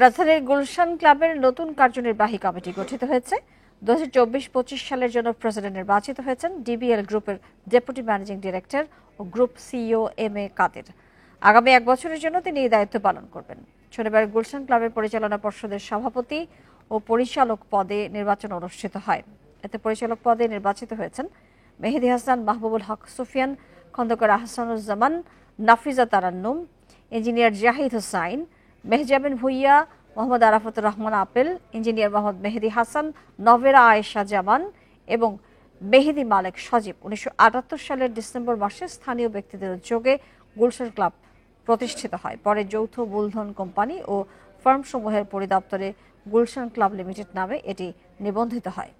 রাজধানীর গুলশান ক্লাবের নতুন কার্যনির্বাহী কমিটি গঠিত হয়েছে। 2024-25 সালের জন্য প্রেসিডেন্ট নির্বাচিত হয়েছেন ডিবিএল গ্রুপের ডেপুটি ম্যানেজিং ডিরেক্টর ও গ্রুপ সিইও এম.এ. কাদের। আগামী 1 বছরের জন্য তিনি এই দায়িত্ব পালন করবেন। শনিবার গুলশান ক্লাবের পরিচালনা পর্ষদের সভাপতি ও পরিচালক পদে নির্বাচন অনুষ্ঠিত হয়। এতে পরিচালক পদে নির্বাচিত হয়েছেন মেহেদী হাসান, মাহবুবুল হক সুফিয়ান, খন্দকার আহসানুজ্জামান, নাফিজা তারান্নুম, ইঞ্জিনিয়ার জাহিদ হোসাইন, মেহজাবিন ভুইয়া, মোহাম্মদ আরাফাতুর রহমান আপেল, ইঞ্জিনিয়ার মোহাম্মদ মেহেদী হাসান, নভেরা আয়েশা জামান এবং মেহেদী মালেক সজীব। 1978 সালের ডিসেম্বর মাসে স্থানীয় ব্যক্তিদের উদ্যোগে গুলশান ক্লাব প্রতিষ্ঠিত হয়। পরে যৌথ মূলধন কোম্পানি ও ফার্মসমূহের পরিদপ্তরে গুলশান ক্লাব লিমিটেড নামে এটি নিবন্ধিত হয়।